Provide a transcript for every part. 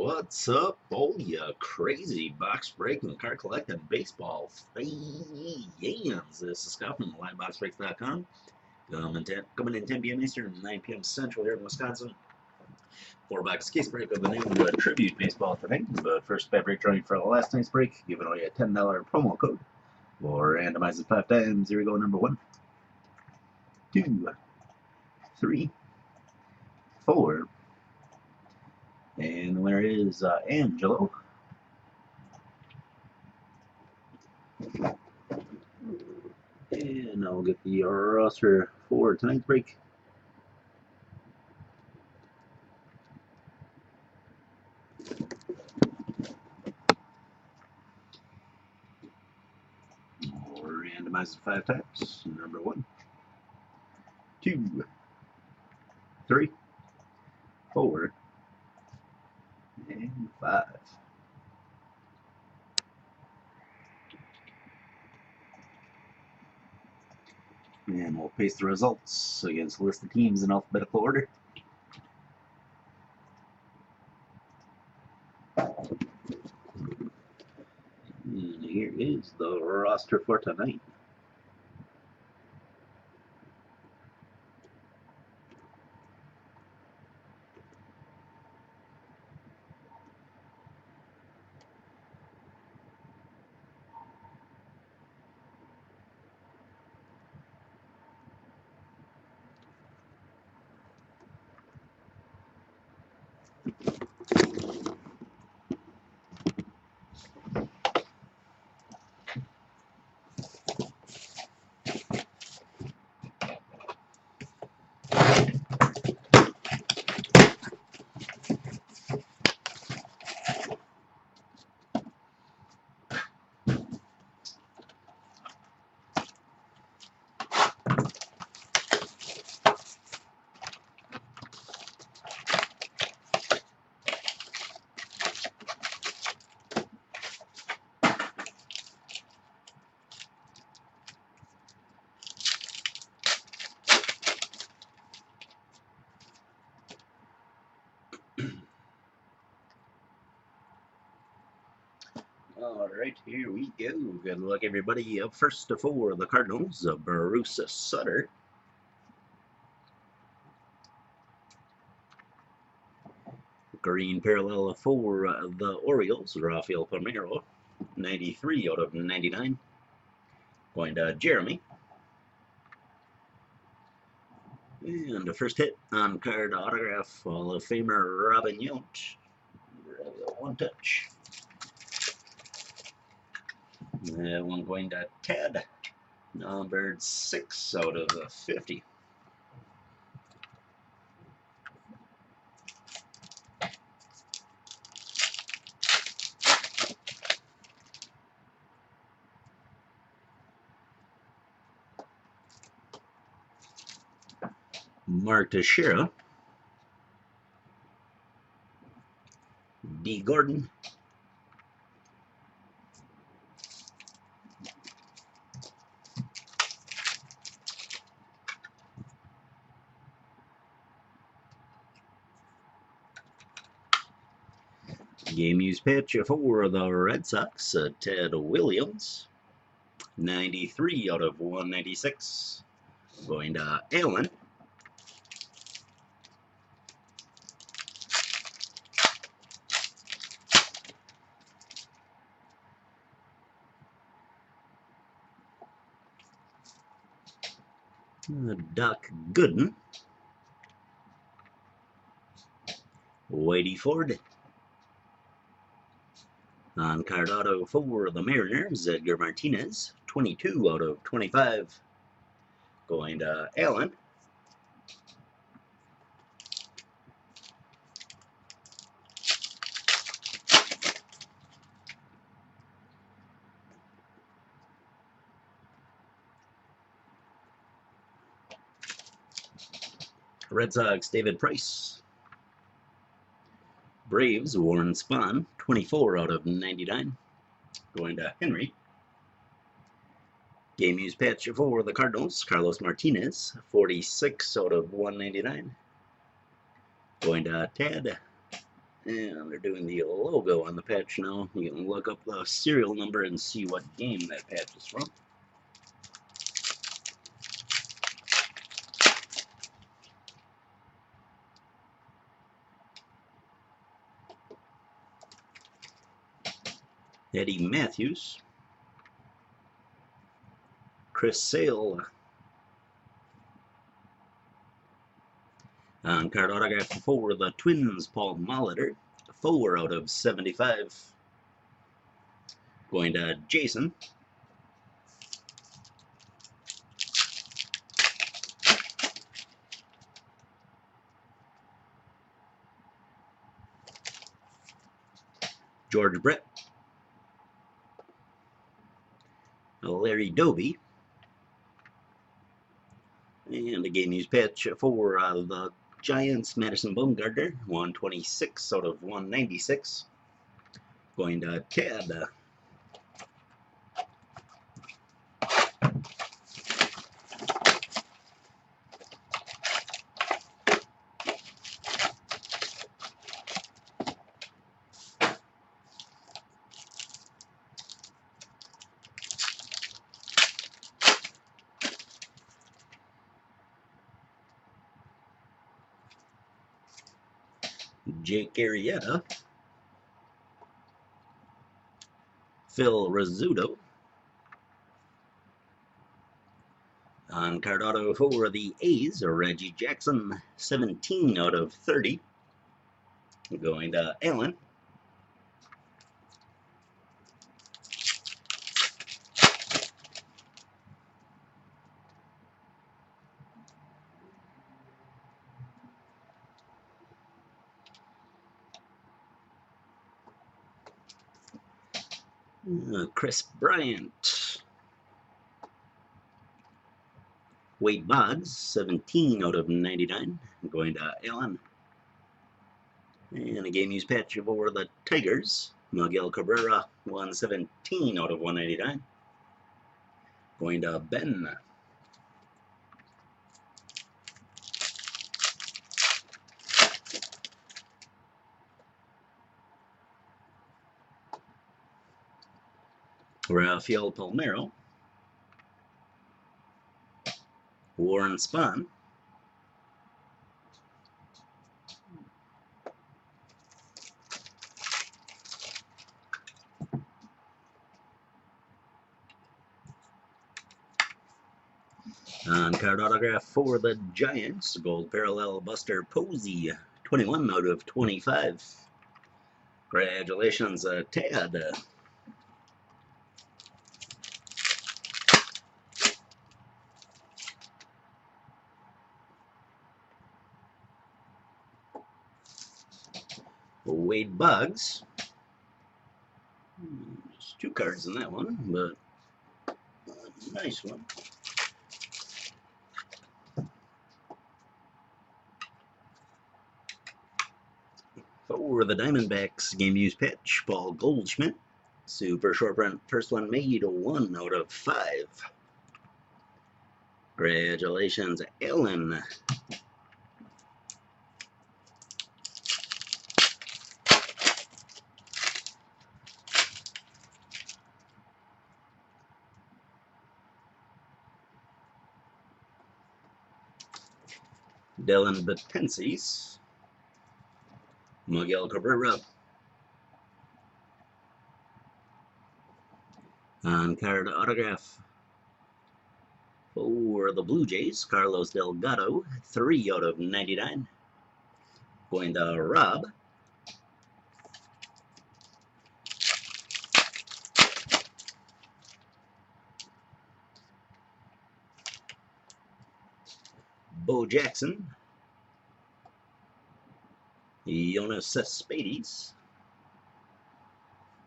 What's up, all you crazy box breaking, card collecting, baseball fans? This is Scott from LiveBoxBreaks.com. Coming in 10 p.m. Eastern, 9 p.m. Central here in Wisconsin. 4-box case break of the new Tribute Baseball today. But first fabric drawing for the last night's break, giving away a $10 promo code for randomizes 5 times. Here we go, number 1, 2, 3, 4. And the winner is Angelo. And I'll get the roster for tonight's break. Randomize it 5 times. Number 1, 2, 3, 4, and 5. And we'll paste the results against a list of teams in alphabetical order. And here is the roster for tonight. Alright, here we go. Good luck, everybody. Up first for the Cardinals, Bruce Sutter. Green parallel for the Orioles, Rafael Palmeiro, 93 out of 99. Going to Jeremy. And the first hit on card autograph, Hall of Famer Robin Yount. One touch. That one going to Ted. Numbered 6 out of 50. Mark Teixeira. D. Gordon. Game used pitch for the Red Sox, Ted Williams. 93 out of 196. Going to Allen. Doc Gooden. Whitey Ford. On card auto for the Mariners, Edgar Martinez, 22 out of 25. Going to Allen. Red Sox, David Price. Braves, Warren Spahn, 24 out of 99. Going to Henry. Game used pitch for the Cardinals, Carlos Martinez, 46 out of 199. Going to Ted. And they're doing the logo on the patch now. You can look up the serial number and see what game that patch is from. Eddie Matthews, Chris Sale, on card autograph for the Twins, Paul Molitor, 4 out of 75. Going to Jason. George Brett, Larry Doby, and a game used patch for the Giants, Madison Bumgarner, 126 out of 196. Going to Ted. Jake Arrieta, Phil Rizzuto, on card auto for the A's, Reggie Jackson, 17 out of 30. Going to Allen. Chris Bryant, Wade Boggs, 17 out of 99. Going to Allen. And a game used patch for the Tigers, Miguel Cabrera, 117 out of 199. Going to Ben. Rafael Palmeiro, Warren Spahn, on card autograph for the Giants, gold parallel Buster Posey, 21 out of 25. Congratulations, Tad. Wade Boggs. Just 2 cards in that one, but nice one. For the Diamondbacks, game used pitch, Paul Goldschmidt. Super short print, first one made, 1 out of 5. Congratulations, Ellen. Dylan Betances, Miguel Cabrera. On card autograph for the Blue Jays, Carlos Delgado, 3 out of 99. Going to Rob. Bo Jackson, Jonas Cespedes,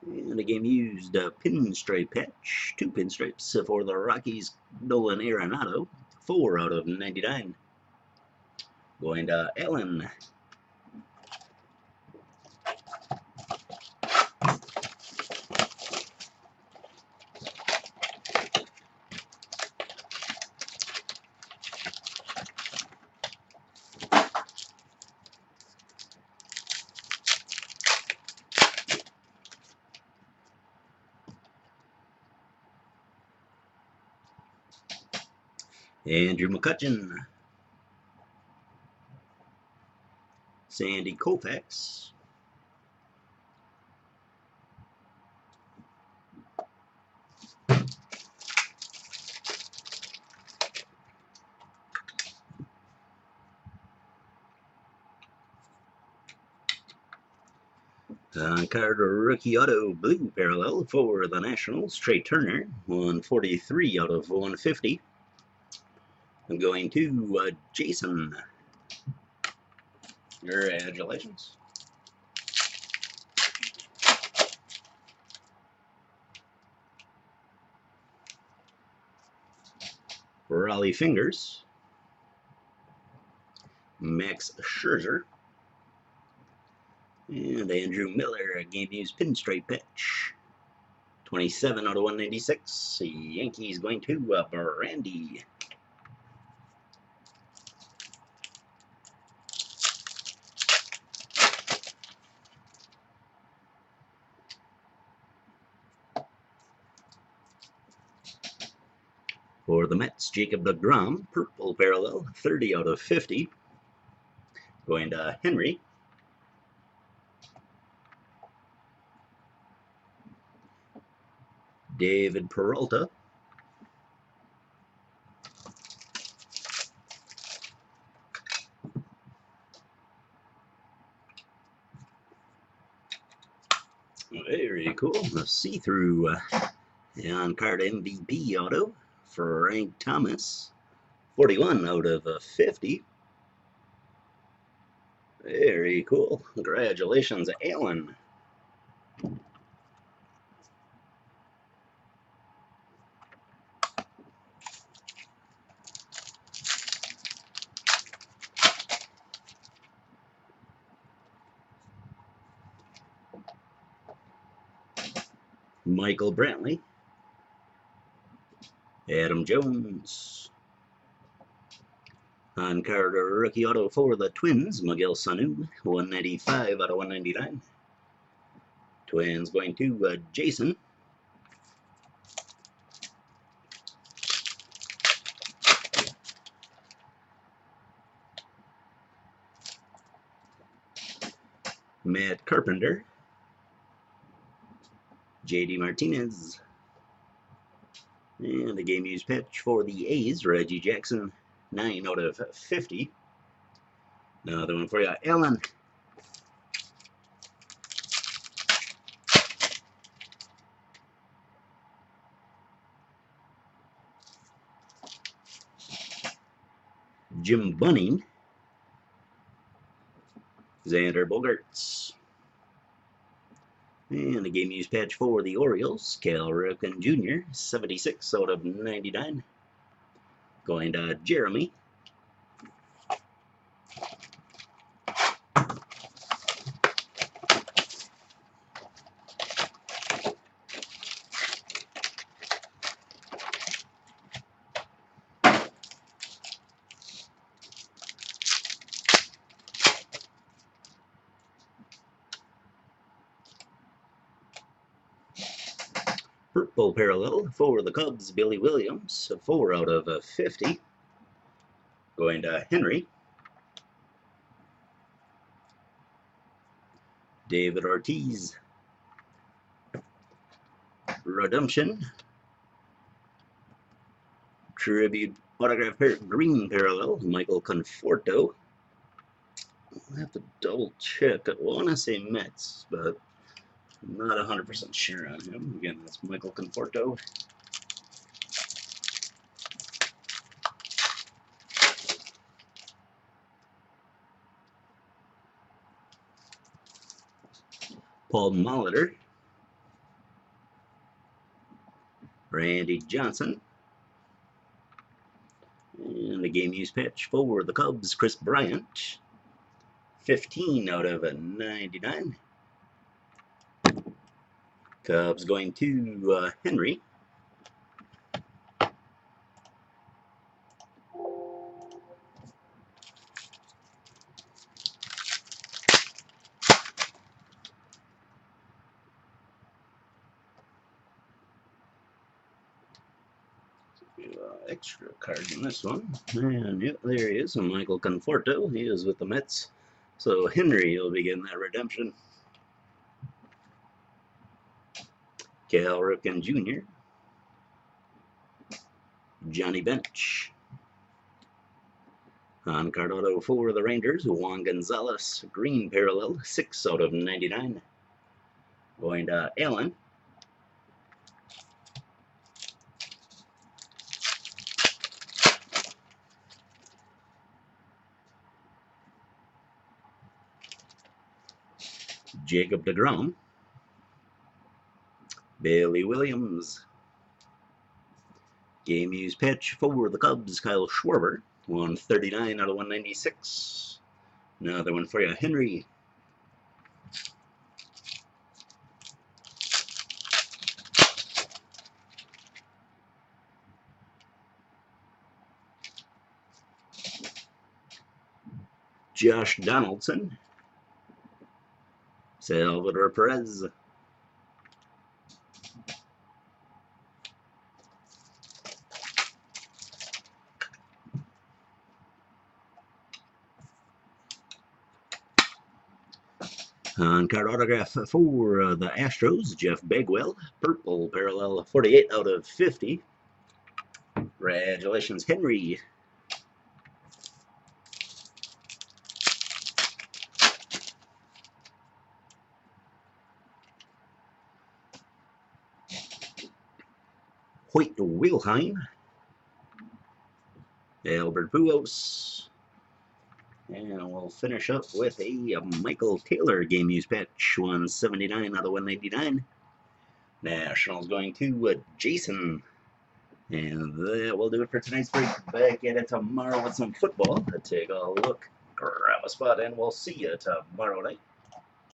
and a game used pinstripe patch, 2 pinstripes for the Rockies, Nolan Arenado, 4 out of 99. Going to Allen. Andrew McCutcheon. Sandy Koufax. Carter rookie auto blue parallel for the Nationals. Trey Turner, 143 out of 150. I'm going to Jason. Congratulations. Raleigh Fingers. Max Scherzer. And Andrew Miller, game used pinstripe pitch. 27 out of 196. Yankees going to Brandy. For the Mets, Jacob deGrom, purple parallel, 30 out of 50. Going to Henry. David Peralta. Very cool. A see-through on-card MVP auto for Frank Thomas. 41 out of 50. Very cool. Congratulations, Alan. Michael Brantley. Adam Jones. On-card rookie auto for the Twins, Miguel Sanu, 195 out of 199. Twins going to Jason. Matt Carpenter. JD Martinez. And the game used pitch for the A's, Reggie Jackson, 9 out of 50. Another one for you, Ellen. Jim Bunning. Xander Bogaerts. And the game used patch for the Orioles, Cal Ripken Jr., 76 out of 99. Going to Jeremy. Purple parallel for the Cubs, Billy Williams, 4 out of 50. Going to Henry. David Ortiz. Redemption. Tribute autograph green parallel, Michael Conforto. I'll have to double check. I want to say Mets, but I'm not 100% sure on him. Again, that's Michael Conforto. Paul Molitor. Randy Johnson. And the game used pitch for the Cubs, Chris Bryant. 15 out of 99. Cubs going to Henry. Extra cards in this one. And yep, there he is, Michael Conforto. He is with the Mets. So Henry will be getting that redemption. Cal Ripken Jr. Johnny Bench. On card auto for the Rangers, Juan Gonzalez. Green parallel, 6 out of 99. Going to Allen. Jacob deGrom. Bailey Williams. Game used pitch for the Cubs, Kyle Schwarber. 139 out of 196. Another one for you, Henry. Josh Donaldson. Salvador Perez. On card autograph for the Astros, Jeff Bagwell. Purple parallel, 48 out of 50. Congratulations, Henry. Hoyt Wilhelm. Albert Pujols. And we'll finish up with a Michael Taylor game used patch, 179 out of 199. Nationals going to Jason. And that will do it for tonight's break. Back at it tomorrow with some football. Take a look, grab a spot, and we'll see you tomorrow night.